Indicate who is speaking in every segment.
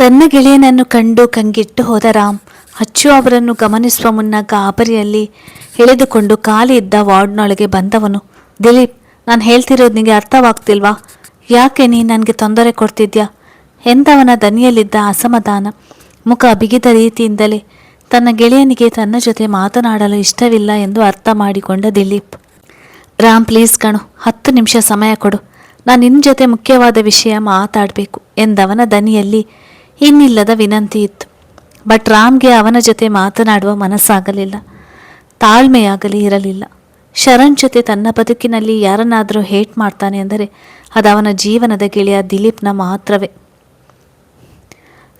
Speaker 1: ತನ್ನ ಗೆಳೆಯನನ್ನು ಕಂಡು ಕಂಗಿಟ್ಟು ಹೋದ ರಾಮ್ ಅಚ್ಚು ಅವರನ್ನು ಗಮನಿಸುವ ಮುನ್ನ ಗಾಬರಿಯಲ್ಲಿ ಎಳೆದುಕೊಂಡು ಖಾಲಿ ಇದ್ದ ವಾರ್ಡ್ನೊಳಗೆ ಬಂದವನು. ದಿಲೀಪ್, ನಾನು ಹೇಳ್ತಿರೋದು ನಿನಗೆ ಅರ್ಥವಾಗ್ತಿಲ್ವಾ? ಯಾಕೆ ನೀನು ನನಗೆ ತೊಂದರೆ ಕೊಡ್ತಿದ್ಯಾ ಎಂದವನ ದನಿಯಲ್ಲಿದ್ದ ಅಸಮಾಧಾನ, ಮುಖ ಬಿಗಿದ ರೀತಿಯಿಂದಲೇ ತನ್ನ ಗೆಳೆಯನಿಗೆ ತನ್ನ ಜೊತೆ ಮಾತನಾಡಲು ಇಷ್ಟವಿಲ್ಲ ಎಂದು ಅರ್ಥ ಮಾಡಿಕೊಂಡ ದಿಲೀಪ್. ರಾಮ್, ಪ್ಲೀಸ್ ಕಣು, 10 ನಿಮಿಷ ಸಮಯ ಕೊಡು, ನಾನು ನಿನ್ನ ಜೊತೆ ಮುಖ್ಯವಾದ ವಿಷಯ ಮಾತಾಡಬೇಕು ಎಂದವನ ದನಿಯಲ್ಲಿ ಇನ್ನಿಲ್ಲದ ವಿನಂತಿ ಇತ್ತು. ಬಟ್ ರಾಮ್ಗೆ ಅವನ ಜೊತೆ ಮಾತನಾಡುವ ಮನಸ್ಸಾಗಲಿಲ್ಲ, ತಾಳ್ಮೆಯಾಗಲಿ ಇರಲಿಲ್ಲ. ಶರಣ್ ಜೊತೆ ತನ್ನ ಬದುಕಿನಲ್ಲಿ ಯಾರನ್ನಾದರೂ ಹೇಟ್ ಮಾಡ್ತಾನೆ ಅಂದರೆ ಅದು ಅವನ ಜೀವನದ ಗೆಳೆಯ ದಿಲೀಪ್ನ ಮಾತ್ರವೇ.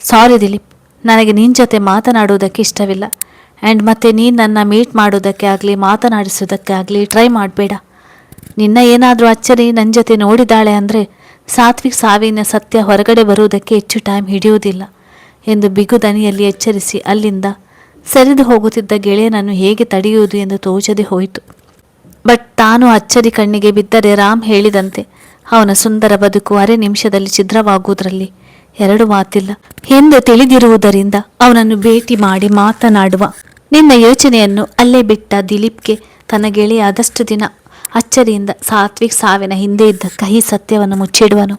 Speaker 1: ಸಾರಿ ದಿಲೀಪ್, ನನಗೆ ನಿನ್ನ ಜೊತೆ ಮಾತನಾಡುವುದಕ್ಕೆ ಇಷ್ಟವಿಲ್ಲ. ಆ್ಯಂಡ್ ಮತ್ತೆ ನೀನು ನನ್ನ ಮೀಟ್ ಮಾಡೋದಕ್ಕೆ ಆಗಲಿ ಮಾತನಾಡಿಸೋದಕ್ಕೆ ಆಗಲಿ ಟ್ರೈ ಮಾಡಬೇಡ. ನಿನ್ನ ಏನಾದರೂ ಅಚ್ಚರಿ ನನ್ನ ಜೊತೆ ನೋಡಿದಾಳೆ ಅಂದರೆ ಸಾತ್ವಿಕ್ ಸಾವಿನ ಸತ್ಯ ಹೊರಗಡೆ ಬರುವುದಕ್ಕೆ ಹೆಚ್ಚು ಟೈಮ್ ಹಿಡಿಯುವುದಿಲ್ಲ ಎಂದು ಬಿಗು ದನಿಯಲ್ಲಿ ಎಚ್ಚರಿಸಿ ಅಲ್ಲಿಂದ ಸರಿದು ಹೋಗುತ್ತಿದ್ದ ಗೆಳೆಯನನ್ನು ಹೇಗೆ ತಡೆಯುವುದು ಎಂದು ತೋಚದೆ ಹೋಯಿತು. ಬಟ್ ತಾನು ಅಚ್ಚರಿ ಕಣ್ಣಿಗೆ ಬಿದ್ದರೆ ರಾಮ್ ಹೇಳಿದಂತೆ ಅವನ ಸುಂದರ ಬದುಕು ಅರೆ ನಿಮಿಷದಲ್ಲಿ ಛಿದ್ರವಾಗುವುದರಲ್ಲಿ 2 ಮಾತಿಲ್ಲ ಎಂದು ತಿಳಿದಿರುವುದರಿಂದ ಅವನನ್ನು ಭೇಟಿ ಮಾಡಿ ಮಾತನಾಡುವ ನಿನ್ನ ಯೋಚನೆಯನ್ನು ಅಲ್ಲೇ ಬಿಟ್ಟ ದಿಲೀಪ್ಗೆ ತನ್ನ ಗೆಳೆಯ ಆದಷ್ಟು ದಿನ ಅಚ್ಚರಿಯಿಂದ ಸಾತ್ವಿಕ್ ಸಾವಿನ ಹಿಂದೆ ಇದ್ದ ಕಹಿ ಸತ್ಯವನ್ನು ಮುಚ್ಚಿಡುವನು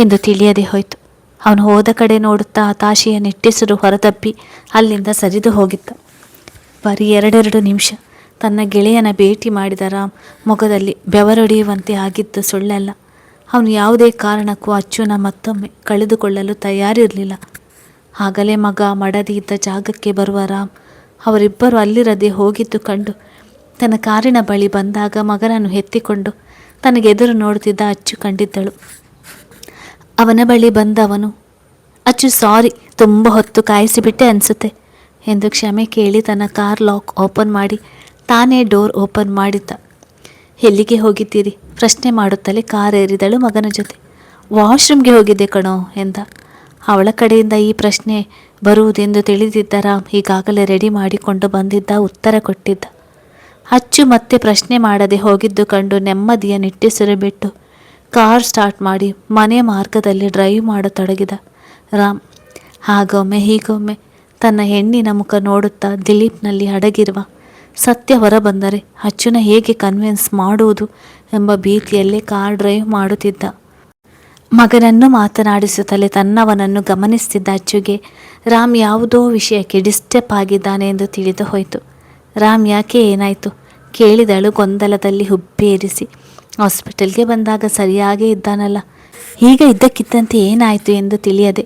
Speaker 1: ಎಂದು ತಿಳಿಯದೆ ಹೋಯಿತು. ಅವನು ಹೋದ ಕಡೆ ನೋಡುತ್ತಾ ಹತಾಶೆಯ ನಿಟ್ಟೆಸರು ಹೊರದಬ್ಬಿ ಅಲ್ಲಿಂದ ಸರಿದು ಹೋಗಿದ್ದ. ಬರೀ 2 ನಿಮಿಷ ತನ್ನ ಗೆಳೆಯನ ಭೇಟಿ ಮಾಡಿದ ರಾಮ್ ಮೊಗದಲ್ಲಿ ಬೆವರೊಡೆಯುವಂತೆ ಆಗಿದ್ದು ಸುಳ್ಳಲ್ಲ. ಅವನು ಯಾವುದೇ ಕಾರಣಕ್ಕೂ ಅಚ್ಚುನ ಮತ್ತೊಮ್ಮೆ ಕಳೆದುಕೊಳ್ಳಲು ತಯಾರಿರಲಿಲ್ಲ. ಆಗಲೇ ಮಗ ಮಡದಿ ಇದ್ದ ಜಾಗಕ್ಕೆ ಬರುವ ರಾಮ್ ಅವರಿಬ್ಬರು ಅಲ್ಲಿರದೆ ಹೋಗಿದ್ದು ಕಂಡು ತನ್ನ ಕಾರಿನ ಬಳಿ ಬಂದಾಗ ಮಗನನ್ನು ಎತ್ತಿಕೊಂಡು ತನಗೆದುರು ನೋಡುತ್ತಿದ್ದ ಅಚ್ಚು ಕಂಡಿದ್ದಳು. ಅವನ ಬಳಿ ಬಂದವನು, ಅಚ್ಚು ಸಾರಿ, ತುಂಬ ಹೊತ್ತು ಕಾಯಿಸಿಬಿಟ್ಟೆ ಅನಿಸುತ್ತೆ ಎಂದು ಕ್ಷಮೆ ಕೇಳಿ ತನ್ನ ಕಾರ್ ಲಾಕ್ ಓಪನ್ ಮಾಡಿ ತಾನೇ ಡೋರ್ ಓಪನ್ ಮಾಡಿದ್ದ. ಎಲ್ಲಿಗೆ ಹೋಗಿದ್ದೀರಿ ಪ್ರಶ್ನೆ ಮಾಡುತ್ತಲೇ ಕಾರ್ ಏರಿದಳು ಮಗನ ಜೊತೆ. ವಾಶ್ರೂಮ್ಗೆ ಹೋಗಿದ್ದೆ ಕಣೋ ಎಂದ. ಅವಳ ಕಡೆಯಿಂದ ಈ ಪ್ರಶ್ನೆ ಬರುವುದೆಂದು ತಿಳಿದಿದ್ದ ರಾಮ್ ಈಗಾಗಲೇ ರೆಡಿ ಮಾಡಿಕೊಂಡು ಬಂದಿದ್ದ, ಉತ್ತರ ಕೊಟ್ಟಿದ್ದ. ಅಚ್ಚು ಮತ್ತೆ ಪ್ರಶ್ನೆ ಮಾಡದೆ ಹೋಗಿದ್ದು ಕಂಡು ನೆಮ್ಮದಿಯ ನಿಟ್ಟೆಸರು ಬಿಟ್ಟು ಕಾರ್ ಸ್ಟಾರ್ಟ್ ಮಾಡಿ ಮನೆ ಮಾರ್ಗದಲ್ಲಿ ಡ್ರೈವ್ ಮಾಡತೊಡಗಿದ ರಾಮ್. ಹಾಗೊಮ್ಮೆ ಹೀಗೊಮ್ಮೆ ತನ್ನ ಹೆಣ್ಣಿನ ಮುಖ ನೋಡುತ್ತಾ ದಿಲೀಪ್ನಲ್ಲಿ ಅಡಗಿರುವ ಸತ್ಯ ಹೊರಬಂದರೆ ಅಚ್ಚುನ ಹೇಗೆ ಕನ್ವಿನ್ಸ್ ಮಾಡುವುದು ಎಂಬ ಭೀತಿಯಲ್ಲೇ ಕಾರ್ ಡ್ರೈವ್ ಮಾಡುತ್ತಿದ್ದ. ಮಗನನ್ನು ಮಾತನಾಡಿಸುತ್ತಲೇ ತನ್ನವನನ್ನು ಗಮನಿಸುತ್ತಿದ್ದ ಅಚ್ಚುಗೆ ರಾಮ್ ಯಾವುದೋ ವಿಷಯಕ್ಕೆ ಡಿಸ್ಟರ್ಬ್ ಆಗಿದ್ದಾನೆ ಎಂದು ತಿಳಿದು ಹೋಯಿತು. ರಾಮ್, ಯಾಕೆ, ಏನಾಯಿತು ಕೇಳಿದಳು ಗೊಂದಲದಲ್ಲಿ ಹುಬ್ಬೇರಿಸಿ. ಹಾಸ್ಪಿಟಲ್ಗೆ ಬಂದಾಗ ಸರಿಯಾಗೇ ಇದ್ದಾನಲ್ಲ, ಈಗ ಇದ್ದಕ್ಕಿದ್ದಂತೆ ಏನಾಯಿತು ಎಂದು ತಿಳಿಯದೆ.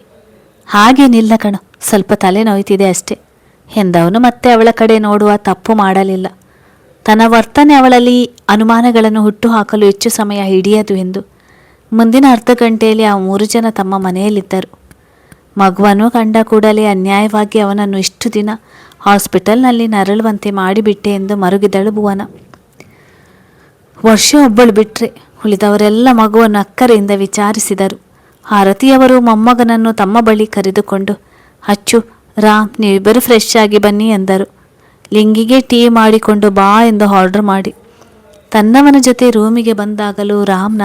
Speaker 1: ಹಾಗೇನಿಲ್ಲ ಕಣೋ, ಸ್ವಲ್ಪ ತಲೆ ನೋಯ್ತಿದೆ ಅಷ್ಟೇ ಎಂದವನು ಮತ್ತೆ ಅವಳ ಕಡೆ ನೋಡುವ ತಪ್ಪು ಮಾಡಲಿಲ್ಲ. ತನ್ನ ವರ್ತನೆ ಅವಳಲ್ಲಿ ಅನುಮಾನಗಳನ್ನು ಹುಟ್ಟುಹಾಕಲು ಹೆಚ್ಚು ಸಮಯ ಹಿಡಿಯದು ಎಂದು. ಮುಂದಿನ ಅರ್ಧ ಗಂಟೆಯಲ್ಲಿ ಆ 3 ಜನ ತಮ್ಮ ಮನೆಯಲ್ಲಿದ್ದರು. ಮಗುವನ್ನು ಕಂಡ ಕೂಡಲೇ ಅನ್ಯಾಯವಾಗಿ ಅವನನ್ನು ಇಷ್ಟು ದಿನ ಹಾಸ್ಪಿಟಲ್ನಲ್ಲಿ ನರಳುವಂತೆ ಮಾಡಿಬಿಟ್ಟೆ ಎಂದು ಮರುಗಿದಳು ಭುವನ. ವರ್ಷ ಒಬ್ಬಳು ಬಿಟ್ಟರೆ ಉಳಿದವರೆಲ್ಲ ಮಗುವನ್ನು ಅಕ್ಕರೆಯಿಂದ ವಿಚಾರಿಸಿದರು. ಆರತಿಯವರು ಮೊಮ್ಮಗನನ್ನು ತಮ್ಮ ಬಳಿ ಕರೆದುಕೊಂಡು, ಅಚ್ಚು, ರಾಮ್, ನೀವಿಬ್ಬರು ಫ್ರೆಶ್ ಆಗಿ ಬನ್ನಿ ಎಂದರು. ಲಿಂಗಿಗೆ ಟೀ ಮಾಡಿಕೊಂಡು ಬಾ ಎಂದು ಆರ್ಡರ್ ಮಾಡಿ ತನ್ನವನ ಜೊತೆ ರೂಮಿಗೆ ಬಂದಾಗಲೂ ರಾಮ್ನ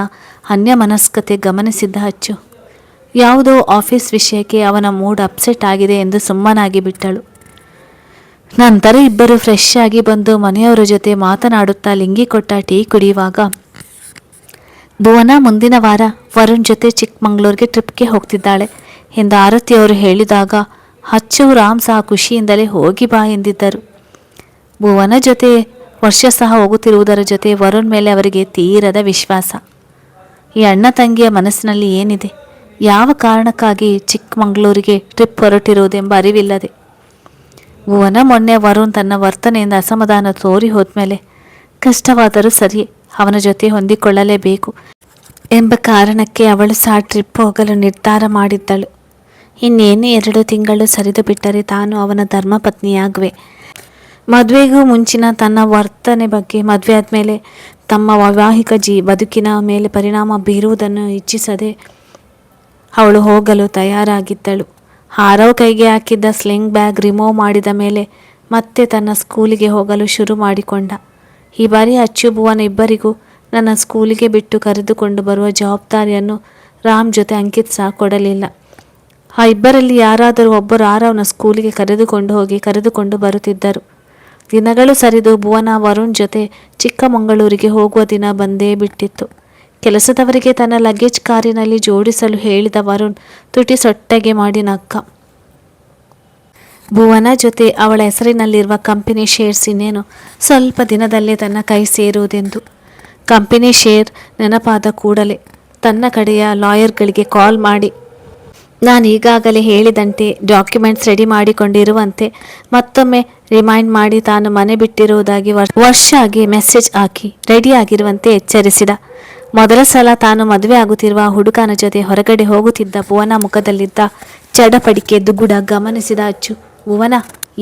Speaker 1: ಅನ್ಯಮನಸ್ಕತೆ ಗಮನಿಸಿದ್ದ ಅಚ್ಚು ಯಾವುದೋ ಆಫೀಸ್ ವಿಷಯಕ್ಕೆ ಅವನ ಮೂಡ್ ಅಪ್ಸೆಟ್ ಆಗಿದೆ ಎಂದು ಸುಮ್ಮನಾಗಿ ಬಿಟ್ಟಳು. ನಂತರ ಇಬ್ಬರು ಫ್ರೆಶ್ ಆಗಿ ಬಂದು ಮನೆಯವರ ಜೊತೆ ಮಾತನಾಡುತ್ತಾ ಲಿಂಗಿ ಕೊಟ್ಟ ಟೀ ಕುಡಿಯುವಾಗ ಭುವನ ಮುಂದಿನ ವಾರ ವರುಣ್ ಜೊತೆ ಚಿಕ್ಕಮಂಗ್ಳೂರಿಗೆ ಟ್ರಿಪ್ಗೆ ಹೋಗ್ತಿದ್ದಾಳೆ ಎಂದು ಆರತಿಯವರು ಹೇಳಿದಾಗ ಅಚ್ಚು ರಾಮ್ ಸಹ ಖುಷಿಯಿಂದಲೇ ಹೋಗಿ ಬಾ ಎಂದಿದ್ದರು. ಭುವನ ಜೊತೆ ವರ್ಷ ಸಹ ಹೋಗುತ್ತಿರುವುದರ ಜೊತೆ ವರುಣ್ ಮೇಲೆ ಅವರಿಗೆ ತೀರದ ವಿಶ್ವಾಸ. ಈ ಅಣ್ಣ ತಂಗಿಯ ಮನಸ್ಸಿನಲ್ಲಿ ಏನಿದೆ, ಯಾವ ಕಾರಣಕ್ಕಾಗಿ ಚಿಕ್ಕಮಂಗ್ಳೂರಿಗೆ ಟ್ರಿಪ್ ಹೊರಟಿರುವುದೆಂಬ ಅರಿವಿಲ್ಲದೆ. ಭುವನ ಮೊನ್ನೆ ವರುಣ್ ತನ್ನ ವರ್ತನೆಯಿಂದ ಅಸಮಾಧಾನ ತೋರಿ ಹೋದ್ಮೇಲೆ ಕಷ್ಟವಾದರೂ ಸರಿಯೇ ಅವನ ಜೊತೆ ಹೊಂದಿಕೊಳ್ಳಲೇಬೇಕು ಎಂಬ ಕಾರಣಕ್ಕೆ ಅವಳು ಸಹ ಟ್ರಿಪ್ ಹೋಗಲು ನಿರ್ಧಾರ ಮಾಡಿದ್ದಳು. ಇನ್ನೇನು 2 ತಿಂಗಳು ಸರಿದು ಬಿಟ್ಟರೆ ತಾನು ಅವನ ಧರ್ಮಪತ್ನಿಯಾಗುವೆ. ಮದುವೆಗೂ ಮುಂಚಿನ ತನ್ನ ವರ್ತನೆ ಬಗ್ಗೆ ಮದುವೆ ಆದಮೇಲೆ ತಮ್ಮ ವೈವಾಹಿಕ ಬದುಕಿನ ಮೇಲೆ ಪರಿಣಾಮ ಬೀರುವುದನ್ನು ಇಚ್ಛಿಸದೆ ಅವಳು ಹೋಗಲು ತಯಾರಾಗಿದ್ದಳು. ಆರವ್ ಕೈಗೆ ಹಾಕಿದ್ದ ಸ್ಲಿಂಗ್ ಬ್ಯಾಗ್ ರಿಮೂವ್ ಮಾಡಿದ ಮೇಲೆ ಮತ್ತೆ ತನ್ನ ಸ್ಕೂಲಿಗೆ ಹೋಗಲು ಶುರು ಮಾಡಿಕೊಂಡ. ಈ ಬಾರಿ ಅಚ್ಚು ಭುವನ ಇಬ್ಬರಿಗೂ ನನ್ನ ಸ್ಕೂಲಿಗೆ ಬಿಟ್ಟು ಕರೆದುಕೊಂಡು ಬರುವ ಜವಾಬ್ದಾರಿಯನ್ನು ರಾಮ್ ಜೊತೆ ಅಂಕಿತ್ ಸಹ ಕೊಡಲಿಲ್ಲ. ಆ ಇಬ್ಬರಲ್ಲಿ ಯಾರಾದರೂ ಒಬ್ಬರು ಆರವನ ಸ್ಕೂಲಿಗೆ ಕರೆದುಕೊಂಡು ಹೋಗಿ ಕರೆದುಕೊಂಡು ಬರುತ್ತಿದ್ದರು. ದಿನಗಳು ಸರಿದು ಭುವನ ವರುಣ್ ಜೊತೆ ಚಿಕ್ಕಮಗಳೂರಿಗೆ ಹೋಗುವ ದಿನ ಬಂದೇ ಬಿಟ್ಟಿತ್ತು. ಕೆಲಸದವರಿಗೆ ತನ್ನ ಲಗೇಜ್ ಕಾರಿನಲ್ಲಿ ಜೋಡಿಸಲು ಹೇಳಿದ ವರುಣ್ ತುಟಿ ಸೊಟ್ಟಗೆ ಮಾಡಿ ನಕ್ಕ. ಭುವನ ಜೊತೆ ಅವಳ ಹೆಸರಿನಲ್ಲಿರುವ ಕಂಪನಿ ಶೇರ್ಸ್ ಇನ್ನೇನು ಸ್ವಲ್ಪ ದಿನದಲ್ಲೇ ತನ್ನ ಕೈ ಸೇರುವುದೆಂದು. ಕಂಪನಿ ಶೇರ್ ನೆನಪಾದ ಕೂಡಲೇ ತನ್ನ ಕಡೆಯ ಲಾಯರ್ಗಳಿಗೆ ಕಾಲ್ ಮಾಡಿ ನಾನು ಈಗಾಗಲೇ ಹೇಳಿದಂತೆ ಡಾಕ್ಯುಮೆಂಟ್ಸ್ ರೆಡಿ ಮಾಡಿಕೊಂಡಿರುವಂತೆ ಮತ್ತೊಮ್ಮೆ ರಿಮೈಂಡ್ ಮಾಡಿ ತಾನು ಮನೆ ಬಿಟ್ಟಿರುವುದಾಗಿ ವರ್ಷ ಆಗಿ ಮೆಸೇಜ್ ಹಾಕಿ ರೆಡಿಯಾಗಿರುವಂತೆ ಎಚ್ಚರಿಸಿದ. ಮೊದಲ ಸಲ ತಾನು ಮದುವೆ ಆಗುತ್ತಿರುವ ಹುಡುಗನ ಜೊತೆ ಹೊರಗಡೆ ಹೋಗುತ್ತಿದ್ದ ಭುವನ ಮುಖದಲ್ಲಿದ್ದ ಚಡಪಡಿಕೆ ದುಗುಡ ಗಮನಿಸಿದ ಅಚ್ಚು. ಭುವನ,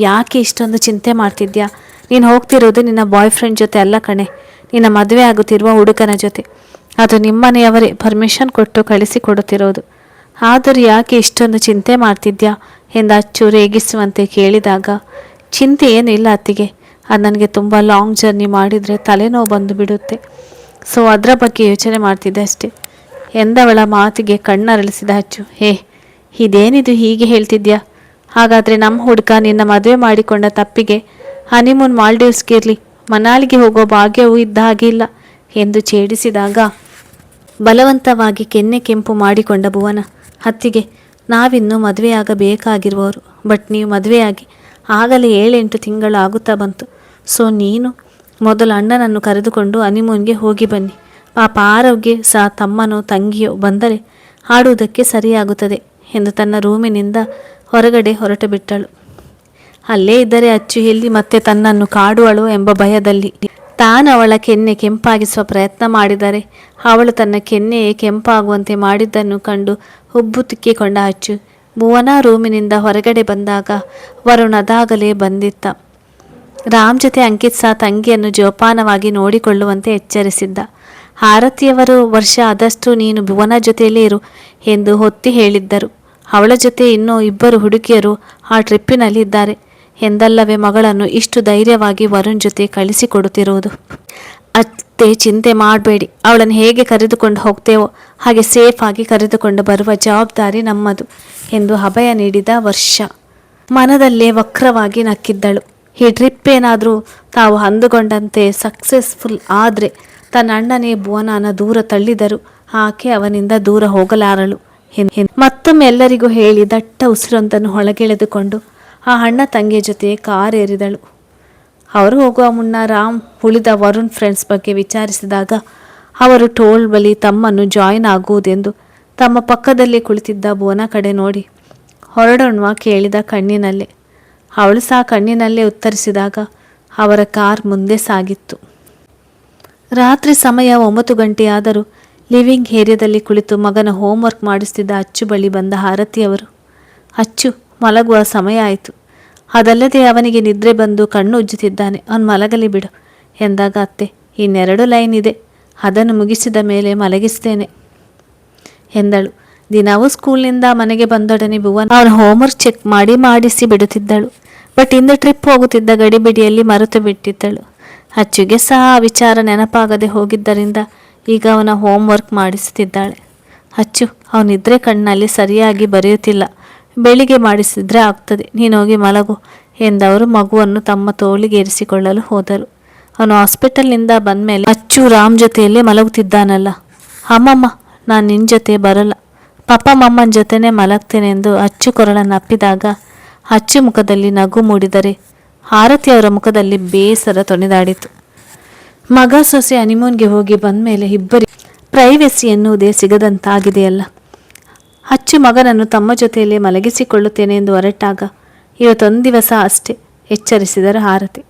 Speaker 1: ಯಾಕೆ ಇಷ್ಟೊಂದು ಚಿಂತೆ ಮಾಡ್ತಿದ್ಯಾ? ನೀನು ಹೋಗ್ತಿರೋದು ನಿನ್ನ ಬಾಯ್ ಫ್ರೆಂಡ್ ಜೊತೆ ಅಲ್ಲ ಕಣೆ, ನಿನ್ನ ಮದುವೆ ಆಗುತ್ತಿರುವ ಹುಡುಗನ ಜೊತೆ. ಅದು ನಿಮ್ಮನೆಯವರೇ ಪರ್ಮಿಷನ್ ಕೊಟ್ಟು ಕಳಿಸಿಕೊಡುತ್ತಿರೋದು. ಆದರೂ ಯಾಕೆ ಇಷ್ಟೊಂದು ಚಿಂತೆ ಮಾಡ್ತಿದ್ಯಾ ಎಂದು ಅಚ್ಚು ರೇಗಿಸುವಂತೆ ಕೇಳಿದಾಗ, ಚಿಂತೆ ಏನಿಲ್ಲ ಅತ್ತಿಗೆ, ಅದು ನನಗೆ ತುಂಬ ಲಾಂಗ್ ಜರ್ನಿ ಮಾಡಿದರೆ ತಲೆನೋವು ಬಂದು ಬಿಡುತ್ತೆ, ಸೊ ಅದರ ಬಗ್ಗೆ ಯೋಚನೆ ಮಾಡ್ತಿದ್ದೆ ಅಷ್ಟೆ ಎಂದವಳ ಮಾತಿಗೆ ಕಣ್ಣರಳಿಸಿದ ಅಚ್ಚು. ಇದೇನಿದು ಹೀಗೆ ಹೇಳ್ತಿದ್ಯಾ? ಹಾಗಾದರೆ ನಮ್ಮ ಹುಡುಗ ನಿನ್ನ ಮದುವೆ ಮಾಡಿಕೊಂಡ ತಪ್ಪಿಗೆ ಹನಿಮೂನ್ ಮಾಲ್ಡೀವ್ಸ್ಗೆ ಇರಲಿ, ಮನಾಲಿಗೆ ಹೋಗೋ ಭಾಗ್ಯವೂ ಇದ್ದ ಹಾಗೆ ಇಲ್ಲ ಎಂದು ಛೇಡಿಸಿದಾಗ ಬಲವಂತವಾಗಿ ಕೆನ್ನೆ ಕೆಂಪು ಮಾಡಿಕೊಂಡ ಭುವನ. ಅತ್ತಿಗೆ, ನಾವಿನ್ನೂ ಮದುವೆಯಾಗಬೇಕಾಗಿರುವವರು, ಬಟ್ ನೀವು ಮದುವೆಯಾಗಿ ಆಗಲೇ 7-8 ತಿಂಗಳು ಆಗುತ್ತಾ ಬಂತು. ಸೊ ನೀನು ಮೊದಲು ಅಣ್ಣನನ್ನು ಕರೆದುಕೊಂಡು ಹನಿಮೂನ್ಗೆ ಹೋಗಿ ಬನ್ನಿ. ಪಾಪ ಆರೋಗ್ಯ ಸಹ ತಮ್ಮನೋ ತಂಗಿಯೋ ಬಂದರೆ ಆಡುವುದಕ್ಕೆ ಸರಿಯಾಗುತ್ತದೆ ಎಂದು ತನ್ನ ರೂಮಿನಿಂದ ಹೊರಗಡೆ ಹೊರಟು ಬಿಟ್ಟಳು. ಅಲ್ಲೇ ಇದ್ದರೆ ಅಚ್ಚು ಎಲ್ಲಿ ಮತ್ತೆ ತನ್ನನ್ನು ಕಾಡುವಳು ಎಂಬ ಭಯದಲ್ಲಿ ತಾನು ಅವಳ ಕೆನ್ನೆ ಕೆಂಪಾಗಿಸುವ ಪ್ರಯತ್ನ ಮಾಡಿದರೆ ಅವಳು ತನ್ನ ಕೆನ್ನೆಯೇ ಕೆಂಪಾಗುವಂತೆ ಮಾಡಿದ್ದನ್ನು ಕಂಡು ಹುಬ್ಬು ತಿಕ್ಕಿಕೊಂಡ ಅಚ್ಚು ಭುವನ ರೂಮಿನಿಂದ ಹೊರಗಡೆ ಬಂದಾಗ ವರುಣ್ ಅದಾಗಲೇ ಬಂದಿತ್ತ. ರಾಮ್ ಜೊತೆ ಅಂಕಿತ್ ಸಹ ತಂಗಿಯನ್ನು ಜೋಪಾನವಾಗಿ ನೋಡಿಕೊಳ್ಳುವಂತೆ ಎಚ್ಚರಿಸಿದ್ದ. ಆರತಿಯವರು ವರ್ಷ ಆದಷ್ಟು ನೀನು ಭುವನ ಜೊತೆಯಲ್ಲೇ ಇರು ಎಂದು ಹೊತ್ತಿ ಹೇಳಿದ್ದರು. ಅವಳ ಜೊತೆ ಇನ್ನೂ 2 ಹುಡುಗಿಯರು ಆ ಟ್ರಿಪ್ಪಿನಲ್ಲಿದ್ದಾರೆ ಎಂದಲ್ಲವೇ ಮಗಳನ್ನು ಇಷ್ಟು ಧೈರ್ಯವಾಗಿ ವರುಣ್ ಜೊತೆ ಕಳಿಸಿಕೊಡುತ್ತಿರುವುದು. ಅತ್ತೆ, ಚಿಂತೆ ಮಾಡಬೇಡಿ, ಅವಳನ್ನು ಹೇಗೆ ಕರೆದುಕೊಂಡು ಹೋಗ್ತೇವೋ ಹಾಗೆ ಸೇಫ್ ಆಗಿ ಕರೆದುಕೊಂಡು ಬರುವ ಜವಾಬ್ದಾರಿ ನಮ್ಮದು ಎಂದು ಅಭಯ ನೀಡಿದ ವರ್ಷ ಮನದಲ್ಲೇ ವಕ್ರವಾಗಿ ನಕ್ಕಿದ್ದಳು. ಈ ಟ್ರಿಪ್ ಏನಾದರೂ ತಾವು ಅಂದುಕೊಂಡಂತೆ ಸಕ್ಸಸ್ಫುಲ್ ಆದರೆ ತನ್ನ ಅಣ್ಣನೇ ಭುವನನ ದೂರ ತಳ್ಳಿದರು ಆಕೆ ಅವನಿಂದ ದೂರ ಹೋಗಲಾರಳು. ಮತ್ತೊಮ್ಮೆ ಎಲ್ಲರಿಗೂ ಹೇಳಿ ದಟ್ಟ ಉಸಿರೊಂದನ್ನು ಹೊಳಗೆಳೆದುಕೊಂಡು ಆ ಅಣ್ಣ ತಂಗಿಯ ಜೊತೆ ಕಾರ್ ಏರಿದಳು. ಅವರು ಹೋಗುವ ಮುನ್ನ ರಾಮ್ ಉಳಿದ ವರುಣ್ ಫ್ರೆಂಡ್ಸ್ ಬಗ್ಗೆ ವಿಚಾರಿಸಿದಾಗ ಅವರು ಟೋಲ್ ಬಳಿ ತಮ್ಮನ್ನು ಜಾಯಿನ್ ಆಗುವುದೆಂದು ತಮ್ಮ ಪಕ್ಕದಲ್ಲಿ ಕುಳಿತಿದ್ದ ಭುವನ ಕಡೆ ನೋಡಿ ಹೊರಡೋಣ ಕೇಳಿದ ಕಣ್ಣಿನಲ್ಲೇ. ಅವಳು ಸಹ ಕಣ್ಣಿನಲ್ಲೇ ಉತ್ತರಿಸಿದಾಗ ಅವರ ಕಾರ್ ಮುಂದೆ ಸಾಗಿತ್ತು. ರಾತ್ರಿ ಸಮಯ 9 ಗಂಟೆಯಾದರೂ ಲಿವಿಂಗ್ ಏರಿಯಾದಲ್ಲಿ ಕುಳಿತು ಮಗನ ಹೋಮ್ವರ್ಕ್ ಮಾಡಿಸ್ತಿದ್ದ ಅಚ್ಚು ಬಳಿ ಬಂದ ಆರತಿಯವರು. ಅಚ್ಚು, ಮಲಗುವ ಸಮಯ ಆಯಿತು, ಅದಲ್ಲದೆ ಅವನಿಗೆ ನಿದ್ರೆ ಬಂದು ಕಣ್ಣು ಉಜ್ಜುತ್ತಿದ್ದಾನೆ, ಅವನು ಮಲಗಲಿ ಬಿಡು ಎಂದಾಗ ಅತ್ತೆ, ಇನ್ನೆರಡು ಲೈನ್ ಇದೆ, ಅದನ್ನು ಮುಗಿಸಿದ ಮೇಲೆ ಮಲಗಿಸ್ತೇನೆ ಎಂದಳು. ದಿನವೂ ಸ್ಕೂಲ್ನಿಂದ ಮನೆಗೆ ಬಂದೊಡನೆ ಭುವನ್ ಅವನ ಹೋಮ್ವರ್ಕ್ ಚೆಕ್ ಮಾಡಿಸಿ ಬಿಡುತ್ತಿದ್ದಳು. ಬಟ್ ಇಂದು ಟ್ರಿಪ್ ಹೋಗುತ್ತಿದ್ದ ಗಡಿಬಿಡಿಯಲ್ಲಿ ಮರೆತು ಬಿಟ್ಟಿದ್ದಳು. ಅಚ್ಚುಗೆ ಸಹ ಆ ವಿಚಾರ ನೆನಪಾಗದೆ ಹೋಗಿದ್ದರಿಂದ ಈಗ ಅವನ ಹೋಮ್ವರ್ಕ್ ಮಾಡಿಸುತ್ತಿದ್ದಾಳೆ. ಅಚ್ಚು, ಅವನಿದ್ರೆ ಕಣ್ಣಲ್ಲಿ ಸರಿಯಾಗಿ ಬರೆಯುತ್ತಿಲ್ಲ, ಬೆಳಿಗ್ಗೆ ಮಾಡಿಸಿದ್ರೆ ಆಗ್ತದೆ, ನೀನೋಗಿ ಮಲಗು ಎಂದವರು ಮಗುವನ್ನು ತಮ್ಮ ತೋಳಿಗೆ ಇರಿಸಿಕೊಳ್ಳಲು ಹೋದರು. ಅವನು ಹಾಸ್ಪಿಟಲ್ನಿಂದ ಬಂದ ಮೇಲೆ ಅಚ್ಚು ರಾಮ್ ಜೊತೆಯಲ್ಲೇ ಮಲಗುತ್ತಿದ್ದಾನಲ್ಲ. ಅಮ್ಮಮ್ಮ, ನಾನು ನಿನ್ನ ಜೊತೆ ಬರಲ್ಲ, ಪಪ್ಪ ಮಮ್ಮನ ಜೊತೆನೇ ಮಲಗ್ತೇನೆ ಎಂದು ಅಚ್ಚು ಕೊರಳನ್ನು ಅಪ್ಪಿದಾಗ ಅಚ್ಚು ಮುಖದಲ್ಲಿ ನಗು ಮೂಡಿದರೆ ಆರತಿಯವರ ಮುಖದಲ್ಲಿ ಬೇಸರ ತೊನೆದಾಡಿತು. ಮಗ ಸೊಸೆ ಹನಿಮೂನ್ಗೆ ಹೋಗಿ ಬಂದ ಮೇಲೆ ಇಬ್ಬರಿ ಪ್ರೈವೆಸಿ ಎನ್ನುವುದೇ ಸಿಗದಂತಾಗಿದೆಯಲ್ಲ. ಅಚ್ಚು ಮಗನನ್ನು ತಮ್ಮ ಜೊತೆಯಲ್ಲೇ ಮಲಗಿಸಿಕೊಳ್ಳುತ್ತೇನೆ ಎಂದು ಹೊರಟಾಗ ಇವತ್ತೊಂದು ದಿವಸ ಅಷ್ಟೇ ಎಚ್ಚರಿಸಿದರು ಆರತಿ.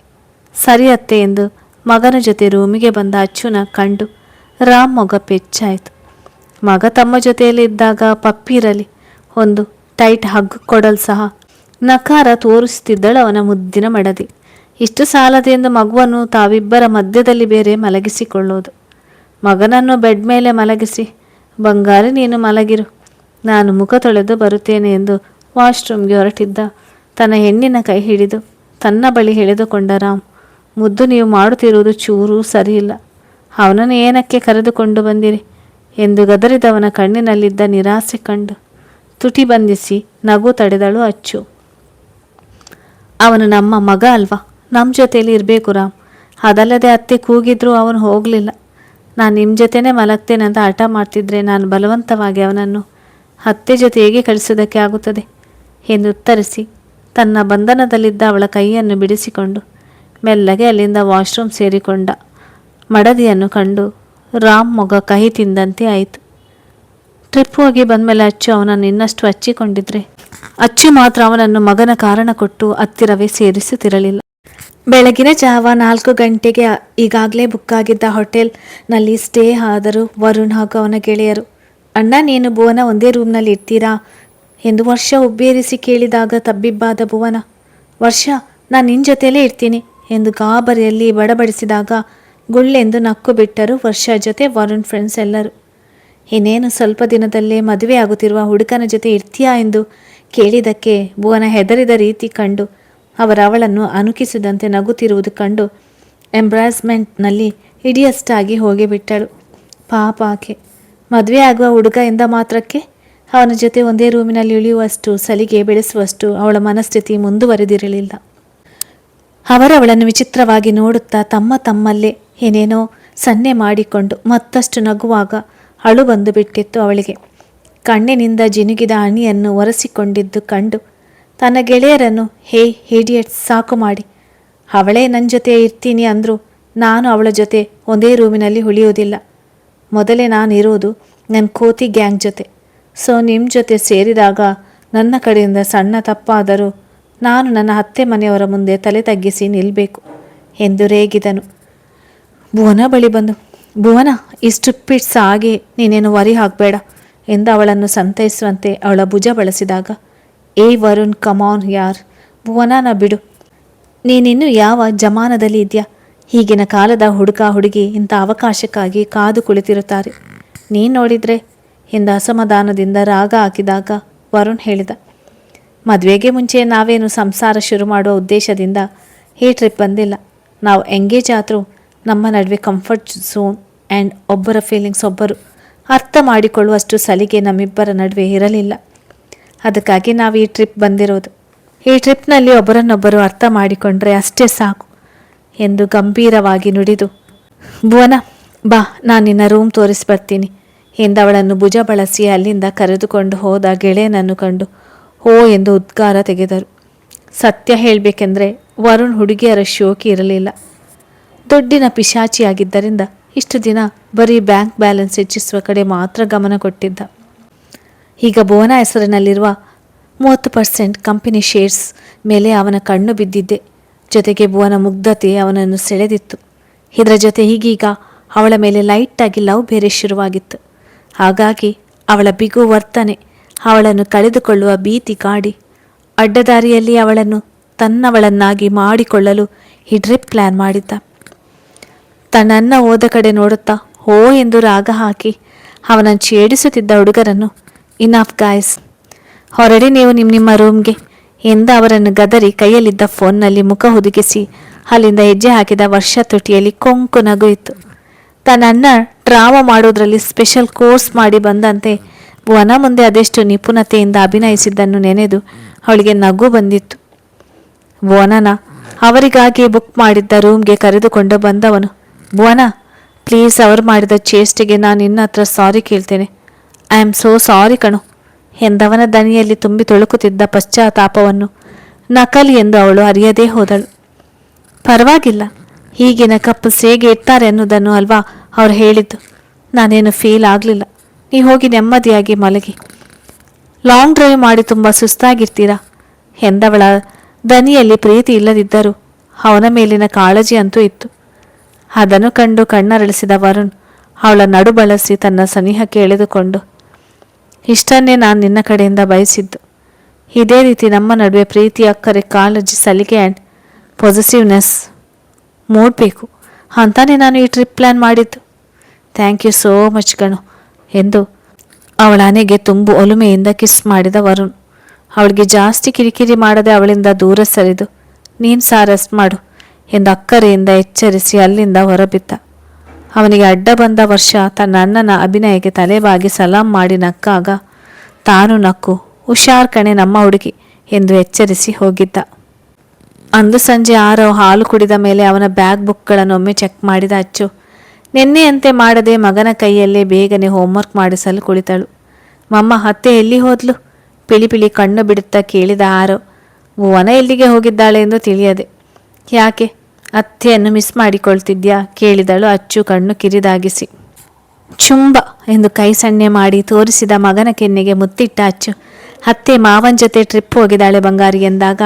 Speaker 1: ಸರಿ ಅತ್ತೆ ಎಂದು ಮಗನ ಜೊತೆ ರೂಮಿಗೆ ಬಂದ ಅಚ್ಚುನ ಕಂಡು ರಾಮ್ ಮೊಗ ಪೆಚ್ಚಾಯಿತು. ಮಗ ತಮ್ಮ ಜೊತೆಯಲ್ಲಿ ಇದ್ದಾಗ ಪಪ್ಪಿ ಇರಲಿ ಒಂದು ಟೈಟ್ ಹಗ್ ಕೊಡಲು ಸಹ ನಕಾರ ತೋರಿಸುತ್ತಿದ್ದಳು ಅವನ ಮುದ್ದಿನ ಮಡದಿ. ಇಷ್ಟು ಸಾಲದೆ ಎಂದು ಮಗುವನ್ನು ತಾವಿಬ್ಬರ ಮಧ್ಯದಲ್ಲಿ ಬೇರೆ ಮಲಗಿಸಿಕೊಳ್ಳುವುದು. ಮಗನನ್ನು ಬೆಡ್ ಮೇಲೆ ಮಲಗಿಸಿ, ಬಂಗಾರಿ ನೀನು ಮಲಗಿರು, ನಾನು ಮುಖ ತೊಳೆದು ಬರುತ್ತೇನೆ ಎಂದು ವಾಶ್ರೂಮ್ಗೆ ಹೊರಟಿದ್ದ ತನ್ನ ಹೆಣ್ಣಿನ ಕೈ ಹಿಡಿದು ತನ್ನ ಬಳಿ ಎಳೆದುಕೊಂಡ ರಾಮ್, ಮುದ್ದು ನೀವು ಮಾಡುತ್ತಿರುವುದು ಚೂರೂ ಸರಿಯಿಲ್ಲ, ಅವನನ್ನು ಏನಕ್ಕೆ ಕರೆದುಕೊಂಡು ಬಂದಿರಿ ಎಂದು ಗದರಿದವನ ಕಣ್ಣಿನಲ್ಲಿದ್ದ ನಿರಾಸೆ ಕಂಡು ತುಟಿ ಬಂಧಿಸಿ ನಗು ತಡೆದಳು ಅಚ್ಚು. ಅವನು ನಮ್ಮ ಮಗ ಅಲ್ವಾ, ನಮ್ಮ ಜೊತೇಲಿ ಇರಬೇಕು ರಾಮ್. ಅದಲ್ಲದೆ ಅತ್ತೆ ಕೂಗಿದ್ರೂ ಅವನು ಹೋಗಲಿಲ್ಲ. ನಾನು ನಿಮ್ಮ ಜೊತೆನೇ ಮಲಗ್ತೇನೆ ಅಂತ ಹಠ ಮಾಡ್ತಿದ್ರೆ ನಾನು ಬಲವಂತವಾಗಿ ಅವನನ್ನು ಅತ್ತೆ ಜೊತೆ ಹೇಗೆ ಕಳಿಸೋದಕ್ಕೆ ಆಗುತ್ತದೆ ಎಂದು ಉತ್ತರಿಸಿ ತನ್ನ ಬಂಧನದಲ್ಲಿದ್ದ ಅವಳ ಕೈಯನ್ನು ಬಿಡಿಸಿಕೊಂಡು ಮೆಲ್ಲಗೆ ಅಲ್ಲಿಂದ ವಾಶ್ರೂಮ್ ಸೇರಿಕೊಂಡ. ಮಡದಿಯನ್ನು ಕಂಡು ರಾಮ್ ಮೊಗ ಕಹಿ ತಿಂದಂತೆ ಆಯಿತು. ಟ್ರಿಪ್ ಹೋಗಿ ಬಂದಮೇಲೆ ಅಚ್ಚು ಅವನನ್ನು ಇನ್ನಷ್ಟು ಹಚ್ಚಿಕೊಂಡಿದ್ರೆ ಅಚ್ಚು ಮಾತ್ರ ಅವನನ್ನು ಮಗನ ಕಾರಣ ಕೊಟ್ಟು ಹತ್ತಿರವೇ ಸೇರಿಸುತ್ತಿರಲಿಲ್ಲ. ಬೆಳಗಿನ ಜಾವ 4 ಗಂಟೆಗೆ ಈಗಾಗಲೇ ಬುಕ್ ಆಗಿದ್ದ ಹೋಟೆಲ್ನಲ್ಲಿ ಸ್ಟೇ ಆದರು ವರುಣ್ ಹಾಗೂ ಅವನ ಗೆಳೆಯರು. ಅಣ್ಣ, ನೀನು ಭುವನ ಒಂದೇ ರೂಮ್ನಲ್ಲಿ ಇರ್ತೀರಾ ಎಂದು ವರ್ಷ ಉಬ್ಬೇರಿಸಿ ಕೇಳಿದಾಗ ತಬ್ಬಿಬ್ಬಾದ ಭುವನ. ವರ್ಷ, ನಾನು ನಿನ್ನ ಜೊತೆಯಲ್ಲೇ ಇರ್ತೀನಿ ಎಂದು ಗಾಬರಿಯಲ್ಲಿ ಬಡಬಡಿಸಿದಾಗ ಗುಳ್ಳೆಂದು ನಕ್ಕು ಬಿಟ್ಟರು ವರ್ಷ ಜೊತೆ ವರುಣ್ ಫ್ರೆಂಡ್ಸ್ ಎಲ್ಲರೂ. ಇನ್ನೇನು ಸ್ವಲ್ಪ ದಿನದಲ್ಲೇ ಮದುವೆ ಆಗುತ್ತಿರುವ ಹುಡುಗನ ಜೊತೆ ಇರ್ತೀಯಾ ಎಂದು ಕೇಳಿದ್ದಕ್ಕೆ ಭುವನ ಹೆದರಿದ ರೀತಿ ಕಂಡು ಅವಳನ್ನು ಅನುಕಿಸಿದಂತೆ ನಗುತ್ತಿರುವುದು ಕಂಡು ಎಂಬ್ರಾಸ್ಮೆಂಟ್ನಲ್ಲಿ ಇಡಿಯಸ್ಟಾಗಿ ಹೋಗಿಬಿಟ್ಟಳು. ಪಾಪ ಆಕೆ. ಮದುವೆ ಆಗುವ ಹುಡುಗ ಎಂದ ಮಾತ್ರಕ್ಕೆ ಅವನ ಜೊತೆ ಒಂದೇ ರೂಮಿನಲ್ಲಿ ಇಳಿಯುವಷ್ಟು ಸಲಿಗೆ ಬೆಳೆಸುವಷ್ಟು ಅವಳ ಮನಸ್ಥಿತಿ ಮುಂದುವರೆದಿರಲಿಲ್ಲ. ಅವಳನ್ನು ವಿಚಿತ್ರವಾಗಿ ನೋಡುತ್ತಾ ತಮ್ಮಲ್ಲೇ ಏನೇನೋ ಸನ್ನೆ ಮಾಡಿಕೊಂಡು ಮತ್ತಷ್ಟು ನಗುವಾಗ ಅಳು ಬಂದು ಬಿಟ್ಟಿತ್ತು ಅವಳಿಗೆ. ಕಣ್ಣಿನಿಂದ ಜಿನುಗಿದ ಹಣಿಯನ್ನು ಒರೆಸಿಕೊಂಡಿದ್ದು ಕಂಡು ತನ್ನ ಗೆಳೆಯರನ್ನು, ಹೇ ಹಿಡಿಯಟ್ಸ್, ಸಾಕು ಮಾಡಿ. ಅವಳೇ ನನ್ನ ಜೊತೆ ಇರ್ತೀನಿ ಅಂದರೂ ನಾನು ಅವಳ ಜೊತೆ ಒಂದೇ ರೂಮಿನಲ್ಲಿ ಉಳಿಯೋದಿಲ್ಲ. ಮೊದಲೇ ನಾನು ಇರೋದು ನನ್ನ ಕೋತಿ ಗ್ಯಾಂಗ್ ಜೊತೆ. ಸೊ ನಿಮ್ಮ ಜೊತೆ ಸೇರಿದಾಗ ನನ್ನ ಕಡೆಯಿಂದ ಸಣ್ಣ ತಪ್ಪಾದರೂ ನಾನು ನನ್ನ ಅತ್ತೆ ಮನೆಯವರ ಮುಂದೆ ತಲೆ ತಗ್ಗಿಸಿ ನಿಲ್ಲಬೇಕು ಎಂದು ರೇಗಿದನು. ಭುವನ ಬಳಿ ಬಂದು, ಭುವನ, ಇಷ್ಟು ಪಿಟ್ಸ್ ಆಗಿ ನೀನೇನು ವರಿ ಹಾಕಬೇಡ ಎಂದು ಅವಳನ್ನು ಸಂತೈಸುವಂತೆ ಅವಳ ಭುಜ ಬಳಸಿದಾಗ, ಏ ವರುಣ್, ಕಮಾನ್ ಯಾರ್, ಭುವನನ ಬಿಡು. ನೀನಿನ್ನು ಯಾವ ಜಮಾನದಲ್ಲಿ ಇದೆಯಾ? ಈಗಿನ ಕಾಲದ ಹುಡುಗಿ ಇಂಥ ಅವಕಾಶಕ್ಕಾಗಿ ಕಾದು ಕುಳಿತಿರುತ್ತಾರೆ. ನೀನು ನೋಡಿದರೆ ಎಂದು ಅಸಮಾಧಾನದಿಂದ ರಾಗ ಹಾಕಿದಾಗ ವರುಣ್ ಹೇಳಿದ, ಮದುವೆಗೆ ಮುಂಚೆ ನಾವೇನು ಸಂಸಾರ ಶುರು ಮಾಡುವ ಉದ್ದೇಶದಿಂದ ಈ ಟ್ರಿಪ್ ಬಂದಿಲ್ಲ. ನಾವು ಎಂಗೇಜ್ ಆದರೂ ನಮ್ಮ ನಡುವೆ ಕಂಫರ್ಟ್ ಝೋನ್ ಆ್ಯಂಡ್ ಒಬ್ಬರ ಫೀಲಿಂಗ್ಸ್ ಒಬ್ಬರು ಅರ್ಥ ಮಾಡಿಕೊಳ್ಳುವಷ್ಟು ಸಲಿಗೆ ನಮ್ಮಿಬ್ಬರ ನಡುವೆ ಇರಲಿಲ್ಲ. ಅದಕ್ಕಾಗಿ ನಾವು ಈ ಟ್ರಿಪ್ ಬಂದಿರೋದು. ಈ ಟ್ರಿಪ್ನಲ್ಲಿ ಒಬ್ಬರನ್ನೊಬ್ಬರು ಅರ್ಥ ಮಾಡಿಕೊಂಡ್ರೆ ಅಷ್ಟೇ ಸಾಕು ಎಂದು ಗಂಭೀರವಾಗಿ ನುಡಿದು, ಭುವನ ಬಾ, ನಾನು ನಿನ್ನ ರೂಮ್ ತೋರಿಸ್ಬರ್ತೀನಿ ಎಂದವಳನ್ನು ಭುಜ ಬಳಸಿ ಅಲ್ಲಿಂದ ಕರೆದುಕೊಂಡು ಹೋದ ಗೆಳೆಯನನ್ನು ಕಂಡು ಹೋ ಎಂದು ಉದ್ಗಾರ ತೆಗೆದರು. ಸತ್ಯ ಹೇಳಬೇಕೆಂದರೆ ವರುಣ್ ಹುಡುಗಿಯರ ಶೋಕಿ ಇರಲಿಲ್ಲ. ದುಡ್ಡಿನ ಪಿಶಾಚಿಯಾಗಿದ್ದರಿಂದ ಇಷ್ಟು ದಿನ ಬರೀ ಬ್ಯಾಂಕ್ ಬ್ಯಾಲೆನ್ಸ್ ಹೆಚ್ಚಿಸುವ ಕಡೆ ಮಾತ್ರ ಗಮನ ಕೊಟ್ಟಿದ್ದ. ಈಗ ಭುವನ ಹೆಸರಿನಲ್ಲಿರುವ 30% ಕಂಪನಿ ಶೇರ್ಸ್ ಮೇಲೆ ಅವನ ಕಣ್ಣು ಬಿದ್ದಿದ್ದೆ. ಜೊತೆಗೆ ಭುವನ ಮುಗ್ಧತೆ ಅವನನ್ನು ಸೆಳೆದಿತ್ತು. ಇದರ ಜೊತೆ ಈಗೀಗ ಅವಳ ಮೇಲೆ ಲೈಟಾಗಿ ಲವ್ ಬೇರೆ ಶುರುವಾಗಿತ್ತು. ಹಾಗಾಗಿ ಅವಳ ಬಿಗು ವರ್ತನೆ ಅವಳನ್ನು ಕಳೆದುಕೊಳ್ಳುವ ಭೀತಿ ಕಾಡಿ ಅಡ್ಡದಾರಿಯಲ್ಲಿ ಅವಳನ್ನು ತನ್ನವಳನ್ನಾಗಿ ಮಾಡಿಕೊಳ್ಳಲು ಈ ಟ್ರಿಪ್ ಪ್ಲ್ಯಾನ್ ಮಾಡಿದ್ದ. ತನ್ನನ್ನ ಹೋದ ಕಡೆ ನೋಡುತ್ತಾ ಹೋ ಎಂದು ರಾಗ ಹಾಕಿ ಅವನನ್ನು ಛೇಡಿಸುತ್ತಿದ್ದ ಹುಡುಗರನ್ನು, ಇನಾಫ್ ಗಾಯ್ಸ್, ಹೊರಡಿ ನೀವು ನಿಮ್ಮ ರೂಮ್ಗೆ ಎಂದ ಅವರನ್ನು ಗದರಿ ಕೈಯಲ್ಲಿದ್ದ ಫೋನ್ನಲ್ಲಿ ಮುಖ ಹುದುಗಿಸಿ ಅಲ್ಲಿಂದ ಹೆಜ್ಜೆ ಹಾಕಿದ ವರ್ಷ ತುಟಿಯಲ್ಲಿ ಕೊಂಕು ನಗು ಇತ್ತು. ತನ್ನನ್ನ ಡ್ರಾಮಾ ಮಾಡೋದ್ರಲ್ಲಿ ಸ್ಪೆಷಲ್ ಕೋರ್ಸ್ ಮಾಡಿ ಬಂದಂತೆ ಭುವನ ಮುಂದೆ ಅದೆಷ್ಟು ನಿಪುಣತೆಯಿಂದ ಅಭಿನಯಿಸಿದ್ದನ್ನು ನೆನೆದು ಅವಳಿಗೆ ನಗು ಬಂದಿತ್ತು. ಭುವನನ ಅವರಿಗಾಗಿ ಬುಕ್ ಮಾಡಿದ್ದ ರೂಮ್ಗೆ ಕರೆದುಕೊಂಡು ಬಂದವನು, ಭುವನ ಪ್ಲೀಸ್, ಅವರು ಮಾಡಿದ ಚೇಷ್ಟೆಗೆ ನಾನು ನಿನ್ನ ಹತ್ರ ಸಾರಿ ಕೇಳ್ತೇನೆ. ಐ ಆಮ್ ಸೋ ಸಾರಿ ಕಣು ಎಂದವನ ದನಿಯಲ್ಲಿ ತುಂಬಿ ತೊಳುಕುತ್ತಿದ್ದ ಪಶ್ಚಾತ್ತಾಪವನ್ನು ನಕಲಿ ಎಂದು ಅವಳು ಅರಿಯದೇ ಹೋದಳು. ಪರವಾಗಿಲ್ಲ, ಈಗಿನ ಕಪ್ಪಲ್ಸ್ ಹೇಗೆ ಇರ್ತಾರೆ ಅನ್ನೋದನ್ನು ಅಲ್ವಾ ಅವ್ರು ಹೇಳಿದ್ದು. ನಾನೇನು ಫೀಲ್ ಆಗಲಿಲ್ಲ. ನೀವು ಹೋಗಿ ನೆಮ್ಮದಿಯಾಗಿ ಮಲಗಿ. ಲಾಂಗ್ ಡ್ರೈವ್ ಮಾಡಿ ತುಂಬ ಸುಸ್ತಾಗಿರ್ತೀರಾ ಎಂದವಳ ದನಿಯಲ್ಲಿ ಪ್ರೀತಿ ಇಲ್ಲದಿದ್ದರೂ ಅವನ ಮೇಲಿನ ಕಾಳಜಿ ಅಂತೂ ಇತ್ತು. ಅದನ್ನು ಕಂಡು ಕಣ್ಣರಳಿಸಿದ ವರುಣ್ ಅವಳ ನಡು ಬಳಸಿ ತನ್ನ ಸನಿಹಕ್ಕೆ ಎಳೆದುಕೊಂಡು, ಇಷ್ಟನ್ನೇ ನಾನು ನಿನ್ನ ಕಡೆಯಿಂದ ಬಯಸಿದ್ದು. ಇದೇ ರೀತಿ ನಮ್ಮ ನಡುವೆ ಪ್ರೀತಿ, ಅಕ್ಕರೆ, ಕಾಳಜಿ, ಸಲಿಗೆ ಆ್ಯಂಡ್ ಪೊಸೆಸಿವ್ನೆಸ್ ಮೂಡಬೇಕು ಅಂತಾನೆ ನಾನು ಈ ಟ್ರಿಪ್ ಪ್ಲ್ಯಾನ್ ಮಾಡಿದ್ದು. ಥ್ಯಾಂಕ್ ಯು ಸೋ ಮಚ್ ಕಣು ಎಂದು ಅವಳ ಹಣೆಗೆ ತುಂಬು ಒಲುಮೆಯಿಂದ ಕಿಸ್ ಮಾಡಿದ ವರುಣ್ ಅವಳಿಗೆ ಜಾಸ್ತಿ ಕಿರಿಕಿರಿ ಮಾಡದೆ ಅವಳಿಂದ ದೂರ ಸರಿದು, ನೀನು ರೆಸ್ಟ್ ಮಾಡು ಎಂದು ಅಕ್ಕರೆಯಿಂದ ಎಚ್ಚರಿಸಿ ಅಲ್ಲಿಂದ ಹೊರಬಿದ್ದ. ಅವನಿಗೆ ಅಡ್ಡ ಬಂದ ವರ್ಷ ತನ್ನ ಅಣ್ಣನ ಅಭಿನಯಕ್ಕೆ ತಲೆಬಾಗಿ ಸಲಾಂ ಮಾಡಿ ನಕ್ಕಾಗ ತಾನು ನಕ್ಕು ಹುಷಾರ್ ಕಣೆ ನಮ್ಮ ಹುಡುಗಿ ಎಂದು ಎಚ್ಚರಿಸಿ ಹೋಗಿದ್ದ. ಅಂದು ಸಂಜೆ ಆರವ್ ಹಾಲು ಕುಡಿದ ಮೇಲೆ ಅವನ ಬ್ಯಾಗ್ ಬುಕ್ಗಳನ್ನೊಮ್ಮೆ ಚೆಕ್ ಮಾಡಿದ ಅಚ್ಚು. ನಿನ್ನೆಯಂತೆ ಮಾಡದೆ ಮಗನ ಕೈಯಲ್ಲೇ ಬೇಗನೆ ಹೋಮ್ವರ್ಕ್ ಮಾಡಿಸಲು ಕುಳಿತಳು. ಮಮ್ಮ ಅತ್ತೆ ಎಲ್ಲಿ ಹೋದ್ಲು? ಪಿಳಿ ಪಿಳಿ ಕಣ್ಣು ಬಿಡುತ್ತಾ ಕೇಳಿದ ಆರವ್. ಭುವನ ಎಲ್ಲಿಗೆ ಹೋಗಿದ್ದಾಳೆ ಎಂದು ತಿಳಿಯದೆ. ಯಾಕೆ, ಅತ್ತೆಯನ್ನು ಮಿಸ್ ಮಾಡಿಕೊಳ್ತಿದ್ಯಾ ಕೇಳಿದಳು ಅಚ್ಚು ಕಣ್ಣು ಕಿರಿದಾಗಿಸಿ. ಚುಂಬ ಎಂದು ಕೈ ಸನ್ನೆ ಮಾಡಿ ತೋರಿಸಿದ ಮಗನ ಕೆನ್ನೆಗೆ ಮುತ್ತಿಟ್ಟ ಅಚ್ಚು. ಅತ್ತೆ ಮಾವನ ಜೊತೆ ಟ್ರಿಪ್ ಹೋಗಿದ್ದಾಳೆ ಬಂಗಾರಿ ಎಂದಾಗ,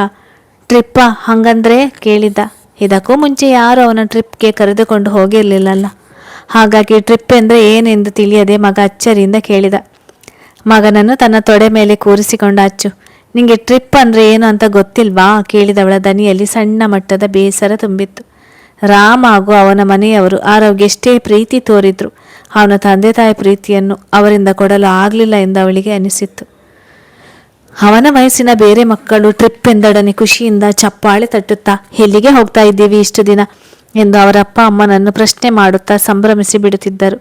Speaker 1: ಟ್ರಿಪ್ಪಾ ಹಂಗಂದ್ರೆ ಕೇಳಿದ್ದ. ಇದಕ್ಕೂ ಮುಂಚೆ ಯಾರು ಅವನ ಟ್ರಿಪ್ಗೆ ಕರೆದುಕೊಂಡು ಹೋಗಿರಲಿಲ್ಲಲ್ಲ, ಹಾಗಾಗಿ ಟ್ರಿಪ್ ಎಂದರೆ ಏನೆಂದು ತಿಳಿಯದೆ ಮಗ ಅಚ್ಚರಿಯಿಂದ ಕೇಳಿದ. ಮಗನನ್ನು ತನ್ನ ತೊಡೆ ಮೇಲೆ ಕೂರಿಸಿಕೊಂಡ ಅಚ್ಚು. ನಿಂಗೆ ಟ್ರಿಪ್ ಅಂದರೆ ಏನು ಅಂತ ಗೊತ್ತಿಲ್ವಾ ಕೇಳಿದವಳ ದನಿಯಲ್ಲಿ ಸಣ್ಣ ಮಟ್ಟದ ಬೇಸರ ತುಂಬಿತ್ತು. ರಾಮ್ ಹಾಗೂ ಅವನ ಮನೆಯವರು ಆರವ್ಗೆ ಎಷ್ಟೇ ಪ್ರೀತಿ ತೋರಿದ್ರು ಅವನ ತಂದೆ ತಾಯಿ ಪ್ರೀತಿಯನ್ನು ಅವರಿಂದ ಕೊಡಲು ಆಗಲಿಲ್ಲ ಎಂದು ಅವಳಿಗೆ ಅನಿಸಿತ್ತು. ಅವನ ವಯಸ್ಸಿನ ಬೇರೆ ಮಕ್ಕಳು ಟ್ರಿಪ್ ಎಂದೊಡನೆ ಖುಷಿಯಿಂದ ಚಪ್ಪಾಳೆ ತಟ್ಟುತ್ತಾ ಎಲ್ಲಿಗೆ ಹೋಗ್ತಾ ಇದ್ದೀವಿ ಇಷ್ಟು ದಿನ ಎಂದು ಅವರ ಅಪ್ಪ ಅಮ್ಮನನ್ನು ಪ್ರಶ್ನೆ ಮಾಡುತ್ತಾ ಸಂಭ್ರಮಿಸಿ ಬಿಡುತ್ತಿದ್ದರು.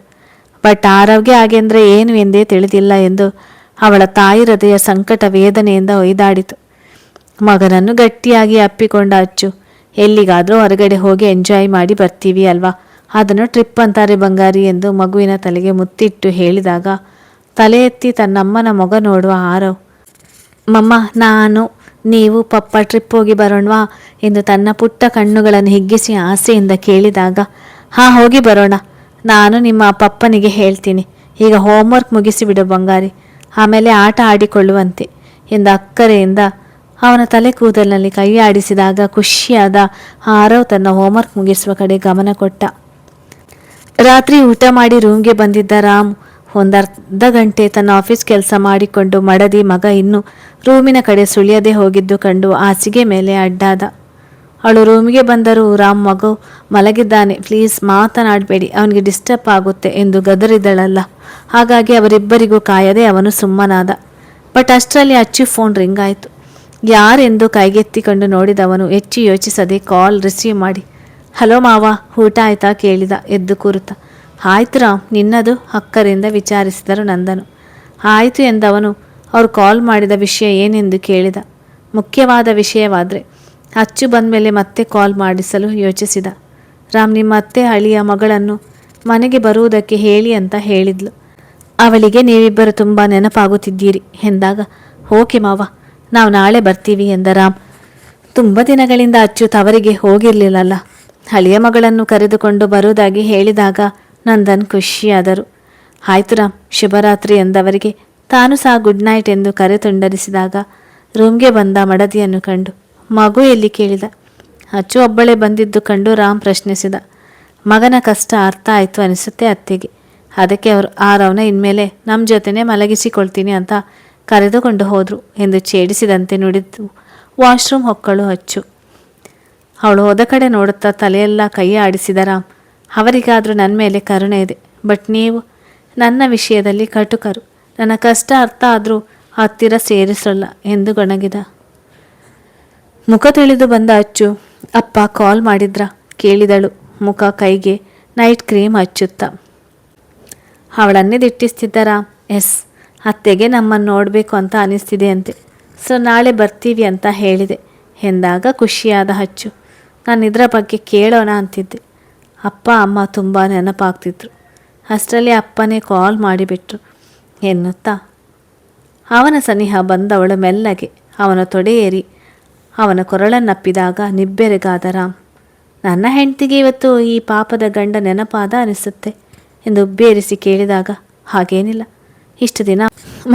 Speaker 1: ಬಟ್ ಆರವ್ಗೆ ಹಾಗೆಂದರೆ ಏನು ಎಂದೇ ತಿಳಿದಿಲ್ಲ ಎಂದು ಅವಳ ತಾಯಿ ಹೃದಯ ಸಂಕಟ ವೇದನೆಯಿಂದ ಒಯ್ದಾಡಿತು. ಮಗನನ್ನು ಗಟ್ಟಿಯಾಗಿ ಅಪ್ಪಿಕೊಂಡ ಅಚ್ಚು. ಎಲ್ಲಿಗಾದರೂ ಹೊರಗಡೆ ಹೋಗಿ ಎಂಜಾಯ್ ಮಾಡಿ ಬರ್ತೀವಿ ಅಲ್ವಾ, ಅದನ್ನು ಟ್ರಿಪ್ ಅಂತಾರೆ ಬಂಗಾರಿ ಎಂದು ಮಗುವಿನ ತಲೆಗೆ ಮುತ್ತಿಟ್ಟು ಹೇಳಿದಾಗ ತಲೆ ಎತ್ತಿ ತನ್ನಮ್ಮನ ಮೊಗ ನೋಡುವ ಆರವ್. ಮಮ್ಮ, ನಾನು ನೀವು ಪಪ್ಪ ಟ್ರಿಪ್ ಹೋಗಿ ಬರೋಣವಾ ಎಂದು ತನ್ನ ಪುಟ್ಟ ಕಣ್ಣುಗಳನ್ನು ಹಿಗ್ಗಿಸಿ ಆಸೆಯಿಂದ ಕೇಳಿದಾಗ, ಹಾಂ ಹೋಗಿ ಬರೋಣ, ನಾನು ನಿಮ್ಮ ಪಪ್ಪನಿಗೆ ಹೇಳ್ತೀನಿ, ಈಗ ಹೋಮ್ವರ್ಕ್ ಮುಗಿಸಿಬಿಡು ಬಂಗಾರಿ, ಆಮೇಲೆ ಆಟ ಆಡಿಕೊಳ್ಳುವಂತೆ ಎಂದು ಅಕ್ಕರೆಯಿಂದ ಅವನ ತಲೆ ಕೂದಲಿನಲ್ಲಿ ಕೈ ಆಡಿಸಿದಾಗ ಖುಷಿಯಾದ ಆರವ್ ತನ್ನ ಹೋಮ್ವರ್ಕ್ ಮುಗಿಸುವ ಕಡೆ ಗಮನ ಕೊಟ್ಟ. ರಾತ್ರಿ ಊಟ ಮಾಡಿ ರೂಮ್ಗೆ ಬಂದಿದ್ದ ರಾಮ್ ಒಂದರ್ಧ ಗಂಟೆ ತನ್ನ ಆಫೀಸ್ ಕೆಲಸ ಮಾಡಿಕೊಂಡು ಮಡದಿ ಮಗ ಇನ್ನೂ ರೂಮಿನ ಕಡೆ ಸುಳಿಯದೆ ಹೋಗಿದ್ದು ಕಂಡು ಹಾಸಿಗೆ ಮೇಲೆ ಅಡ್ಡಾದ. ಅವಳು ರೂಮಿಗೆ ಬಂದರೂ ರಾಮ್ ಮಗು ಮಲಗಿದ್ದಾನೆ, ಪ್ಲೀಸ್ ಮಾತನಾಡಬೇಡಿ, ಅವನಿಗೆ ಡಿಸ್ಟರ್ಬ್ ಆಗುತ್ತೆ ಎಂದು ಗದರಿದಳಲ್ಲ. ಹಾಗಾಗಿ ಅವರಿಬ್ಬರಿಗೂ ಕಾಯದೆ ಅವನು ಸುಮ್ಮನಾದ. ಬಟ್ ಅಷ್ಟರಲ್ಲಿ ಅಚ್ಚು ಫೋನ್ ರಿಂಗ್ ಆಯಿತು. ಯಾರೆಂದು ಕೈಗೆತ್ತಿಕೊಂಡು ನೋಡಿದವನು ಹೆಚ್ಚು ಯೋಚಿಸದೆ ಕಾಲ್ ರಿಸೀವ್ ಮಾಡಿ, ಹಲೋ ಮಾವ, ಊಟ ಆಯ್ತಾ ಕೇಳಿದ ಎದ್ದು ಕೂರುತ್ತಾ. ಆಯ್ತು ರಾಮ್, ನಿನ್ನದು ಅಕ್ಕರಿಂದ ವಿಚಾರಿಸಿದರು ನಂದನು. ಆಯಿತು ಎಂದವನು ಅವ್ರು ಕಾಲ್ ಮಾಡಿದ ವಿಷಯ ಏನೆಂದು ಕೇಳಿದ. ಮುಖ್ಯವಾದ ವಿಷಯವಾದರೆ ಅಚ್ಚು ಬಂದಮೇಲೆ ಮತ್ತೆ ಕಾಲ್ ಮಾಡಿಸಲು ಯೋಚಿಸಿದ. ರಾಮ್, ನಿಮ್ಮ ಅತ್ತೆ ಅಳಿಯ ಮಗಳನ್ನು ಮನೆಗೆ ಬರುವುದಕ್ಕೆ ಹೇಳಿ ಅಂತ ಹೇಳಿದ್ಲು. ಅವಳಿಗೆ ನೀವಿಬ್ಬರು ತುಂಬ ನೆನಪಾಗುತ್ತಿದ್ದೀರಿ ಎಂದಾಗ, ಓಕೆ ಮಾವ, ನಾವು ನಾಳೆ ಬರ್ತೀವಿ ಎಂದ ರಾಮ್. ತುಂಬ ದಿನಗಳಿಂದ ಅಚ್ಚು ತವರಿಗೆ ಹೋಗಿರಲಿಲ್ಲಲ್ಲ, ಹಳೆಯ ಮಗಳನ್ನು ಕರೆದುಕೊಂಡು ಬರುವುದಾಗಿ ಹೇಳಿದಾಗ ನಂದನ್ ಖುಷಿಯಾದರು. ಆಯ್ತು ರಾಮ್, ಶುಭರಾತ್ರಿ ಎಂದವರಿಗೆ ತಾನು ಸಹ ಗುಡ್ ನೈಟ್ ಎಂದು ಕರೆ ತುಂಡರಿಸಿದಾಗ ರೂಮ್ಗೆ ಬಂದ ಮಡದಿಯನ್ನು ಕಂಡು ಮಗು ಎಲ್ಲಿ ಕೇಳಿದ. ಅಚ್ಚು ಒಬ್ಬಳೇ ಬಂದಿದ್ದು ಕಂಡು ರಾಮ್ ಪ್ರಶ್ನಿಸಿದ. ಮಗನ ಕಷ್ಟ ಅರ್ಥ ಆಯಿತು ಅನಿಸುತ್ತೆ ಅತ್ತೆಗೆ, ಅದಕ್ಕೆ ಅವರು ಆರವ್ನ ಇನ್ಮೇಲೆ ನಮ್ಮ ಜೊತೆನೇ ಮಲಗಿಸಿಕೊಳ್ತೀನಿ ಅಂತ ಕರೆದುಕೊಂಡು ಹೋದರು ಎಂದು ಛೇಡಿಸಿದಂತೆ ನುಡಿದು ವಾಶ್ರೂಮ್ ಹೊಕ್ಕಳು ಅಚ್ಚು. ಅವಳು ಹೋದ ಕಡೆ ನೋಡುತ್ತಾ ತಲೆಯೆಲ್ಲ ಕೈ ಆಡಿಸಿದ ರಾಮ್. ಅವರಿಗಾದರೂ ನನ್ನ ಮೇಲೆ ಕರುಣೆ ಇದೆ, ಬಟ್ ನೀವು ನನ್ನ ವಿಷಯದಲ್ಲಿ ಕಟುಕರು, ನನ್ನ ಕಷ್ಟ ಅರ್ಥ ಆದರೂ ಹತ್ತಿರ ಸೇರಿಸಲ್ಲ ಎಂದು ಗೊಣಗಿದ. ಮುಖ ತಿಳಿದು ಬಂದ ಅಚ್ಚು, ಅಪ್ಪ ಕಾಲ್ ಮಾಡಿದ್ರ ಕೇಳಿದಳು ಮುಖ ಕೈಗೆ ನೈಟ್ ಕ್ರೀಮ್ ಹಚ್ಚುತ್ತಾ. ಅವಳನ್ನೇ ದಿಟ್ಟಿಸ್ತಿದ್ದ ರಾಮ್. ಎಸ್, ಅತ್ತೆಗೆ ನಮ್ಮನ್ನು ನೋಡಬೇಕು ಅಂತ ಅನಿಸ್ತಿದೆ ಅಂತೆ, ಸೊ ನಾಳೆ ಬರ್ತೀವಿ ಅಂತ ಹೇಳಿದೆ ಎಂದಾಗ ಖುಷಿಯಾದ ಅಚ್ಚು. ನಾನು ಇದರ ಬಗ್ಗೆ ಕೇಳೋಣ ಅಂತಿದ್ದೆ, ಅಪ್ಪ ಅಮ್ಮ ತುಂಬ ನೆನಪಾಗ್ತಿದ್ರು, ಅಷ್ಟರಲ್ಲಿ ಅಪ್ಪನೇ ಕಾಲ್ ಮಾಡಿಬಿಟ್ರು ಎನ್ನುತ್ತಾ ಅವನ ಸನಿಹ ಬಂದವಳು ಮೆಲ್ಲಗೆ ಅವನ ತೊಡೆ ಏರಿ ಅವನ ಕೊರಳನ್ನಪ್ಪಿದಾಗ ನಿಬ್ಬೆರಗಾದ ರಾಮ್. ನನ್ನ ಹೆಂಡತಿಗೆ ಇವತ್ತು ಈ ಪಾಪದ ಗಂಡ ನೆನಪಾದ ಅನಿಸುತ್ತೆ ಎಂದು ಉಬ್ಬೇರಿಸಿ ಕೇಳಿದಾಗ, ಹಾಗೇನಿಲ್ಲ, ಇಷ್ಟು ದಿನ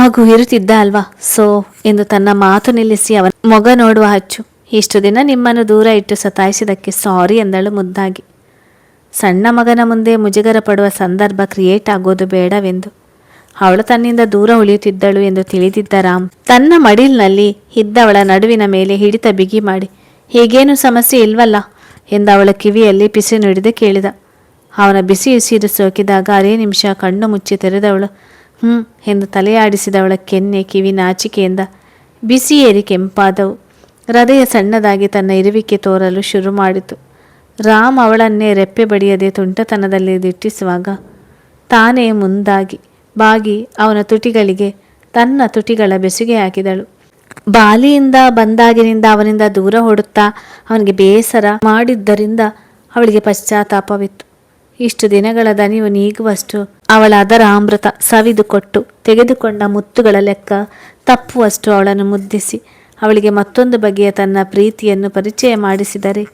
Speaker 1: ಮಗು ಇರುತ್ತಿದ್ದ ಅಲ್ವಾ, ಸೊ ಎಂದು ತನ್ನ ಮಾತು ನಿಲ್ಲಿಸಿ ಅವನ ಮೊಗ ನೋಡುವ ಅಚ್ಚು. ಇಷ್ಟು ದಿನ ನಿಮ್ಮನ್ನು ದೂರ ಇಟ್ಟು ಸತಾಯಿಸಿದ್ದಕ್ಕೆ ಸಾರಿ ಎಂದಳು ಮುದ್ದಾಗಿ. ಸಣ್ಣ ಮಗನ ಮುಂದೆ ಮುಜುಗರ ಪಡುವ ಸಂದರ್ಭ ಕ್ರಿಯೇಟ್ ಆಗೋದು ಬೇಡವೆಂದು ಅವಳು ತನ್ನಿಂದ ದೂರ ಉಳಿಯುತ್ತಿದ್ದಳು ಎಂದು ತಿಳಿದಿದ್ದ ರಾಮ್ ತನ್ನ ಮಡಿಲ್ನಲ್ಲಿ ಇದ್ದವಳ ನಡುವಿನ ಮೇಲೆ ಹಿಡಿತ ಬಿಗಿ ಮಾಡಿ, ಹೀಗೇನು ಸಮಸ್ಯೆ ಇಲ್ವಲ್ಲ ಎಂದು ಅವಳ ಕಿವಿಯಲ್ಲಿ ಪಿಸಿ ನುಡಿದು ಕೇಳಿದ. ಅವನ ಬಿಸಿ ಉಸಿರು ಸೋಕಿದಾಗ ಅರೇ ನಿಮಿಷ ಕಣ್ಣು ಮುಚ್ಚಿ ತೆರೆದವಳು ಎಂದು ತಲೆಯಾಡಿಸಿದವಳ ಕೆನ್ನೆ ಕಿವಿ ನಾಚಿಕೆಯಿಂದ ಬಿಸಿ ಏರಿ ಕೆಂಪಾದವು. ಹೃದಯ ಸಣ್ಣದಾಗಿ ತನ್ನ ಇರುವಿಕೆ ತೋರಲು ಶುರು ಮಾಡಿತು. ರಾಮ್ ಅವಳನ್ನೇ ರೆಪ್ಪೆ ಬಡಿಯದೆ ತುಂಟತನದಲ್ಲಿ ದಿಟ್ಟಿಸುವಾಗ ತಾನೇ ಮುಂದಾಗಿ ಬಾಗಿ ಅವನ ತುಟಿಗಳಿಗೆ ತನ್ನ ತುಟಿಗಳ ಬೆಸುಗೆ ಹಾಕಿದಳು. ಬಾಲಿಯಿಂದ ಬಂದಾಗಿನಿಂದ ಅವನಿಂದ ದೂರ ಓಡುತ್ತಾ ಅವನಿಗೆ ಬೇಸರ ಮಾಡಿದ್ದರಿಂದ ಅವಳಿಗೆ ಪಶ್ಚಾತ್ತಾಪವಿತ್ತು. ಇಷ್ಟು ದಿನಗಳ ದನಿವು ನೀಗುವಷ್ಟು ಅವಳ ಅದರ ಅಮೃತ ಸವಿದು ಕೊಟ್ಟು ತೆಗೆದುಕೊಂಡ ಮುತ್ತುಗಳ ಲೆಕ್ಕ ತಪ್ಪುವಷ್ಟು ಅವಳನ್ನು ಮುದ್ದಿಸಿ ಅವಳಿಗೆ ಮತ್ತೊಂದು ಬಗೆಯ ತನ್ನ ಪ್ರೀತಿಯನ್ನು ಪರಿಚಯ ಮಾಡಿಸಿದರೆ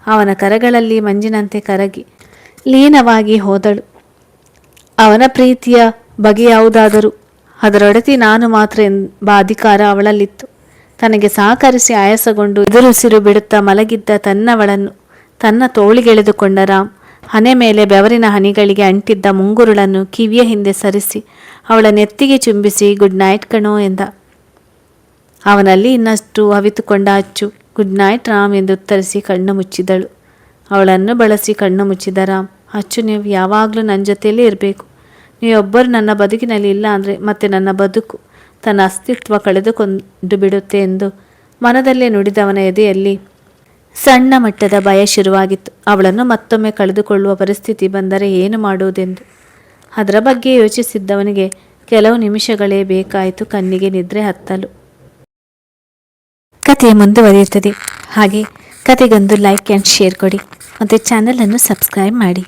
Speaker 1: ಅವನ ಕರಗಳಲ್ಲಿ ಮಂಜಿನಂತೆ ಕರಗಿ ಲೀನವಾಗಿ ಹೋದಳು. ಅವನ ಪ್ರೀತಿಯ ಬಗೆ ಯಾವುದಾದರೂ ಅದರೊಡತಿ ನಾನು ಮಾತ್ರ ಎಂಬ ಅಧಿಕಾರ ಅವಳಲ್ಲಿತ್ತು. ತನಗೆ ಸಹಕರಿಸಿ ಆಯಾಸಗೊಂಡು ಎದುರುಸಿರು ಬಿಡುತ್ತಾ ಮಲಗಿದ್ದ ತನ್ನವಳನ್ನು ತನ್ನ ತೋಳಿಗೆಳೆದುಕೊಂಡ ರಾಮ್ ಹನೆ ಮೇಲೆ ಬೆವರಿನ ಹನಿಗಳಿಗೆ ಅಂಟಿದ್ದ ಮುಂಗುರುಳನ್ನು ಕಿವಿಯ ಹಿಂದೆ ಸರಿಸಿ ಅವಳ ನೆತ್ತಿಗೆ ಚುಂಬಿಸಿ ಗುಡ್ ನೈಟ್ ಕಣೋ ಎಂದ. ಅವನಲ್ಲಿ ಇನ್ನಷ್ಟು ಅವಿತುಕೊಂಡ ಅಚ್ಚು ಗುಡ್ ನೈಟ್ ರಾಮ್ ಎಂದು ಉತ್ತರಿಸಿ ಕಣ್ಣು ಮುಚ್ಚಿದಳು. ಅವಳನ್ನು ಬಳಸಿ ಕಣ್ಣು ಮುಚ್ಚಿದ ರಾಮ್, ಅಚ್ಚು ನೀವು ಯಾವಾಗಲೂ ನನ್ನ ಜೊತೆಯಲ್ಲೇ ಇರಬೇಕು. ನೀವೊಬ್ಬರು ನನ್ನ ಬದುಕಿನಲ್ಲಿ ಇಲ್ಲ ಅಂದರೆ ಮತ್ತೆ ನನ್ನ ಬದುಕು ತನ್ನ ಅಸ್ತಿತ್ವ ಕಳೆದುಕೊಂಡು ಬಿಡುತ್ತೆ ಎಂದು ಮನದಲ್ಲೇ ನುಡಿದವನ ಎದೆಯಲ್ಲಿ ಸಣ್ಣ ಮಟ್ಟದ ಭಯ ಶುರುವಾಗಿತ್ತು. ಅವಳನ್ನು ಮತ್ತೊಮ್ಮೆ ಕಳೆದುಕೊಳ್ಳುವ ಪರಿಸ್ಥಿತಿ ಬಂದರೆ ಏನು ಮಾಡುವುದೆಂದು. ಅದರ ಬಗ್ಗೆ ಯೋಚಿಸಿದ್ದವನಿಗೆ ಕೆಲವು ನಿಮಿಷಗಳೇ ಬೇಕಾಯಿತು ಕಣ್ಣಿಗೆ ನಿದ್ರೆ ಹತ್ತಲು. ಕತೆ ಮುಂದುವರಿಯುತ್ತದೆ. ಹಾಗೆ ಕತೆಗೊಂದು ಲೈಕ್ ಆ್ಯಂಡ್ ಶೇರ್ ಕೊಡಿ ಮತ್ತು ಚಾನಲನ್ನು ಸಬ್ಸ್ಕ್ರೈಬ್ ಮಾಡಿ.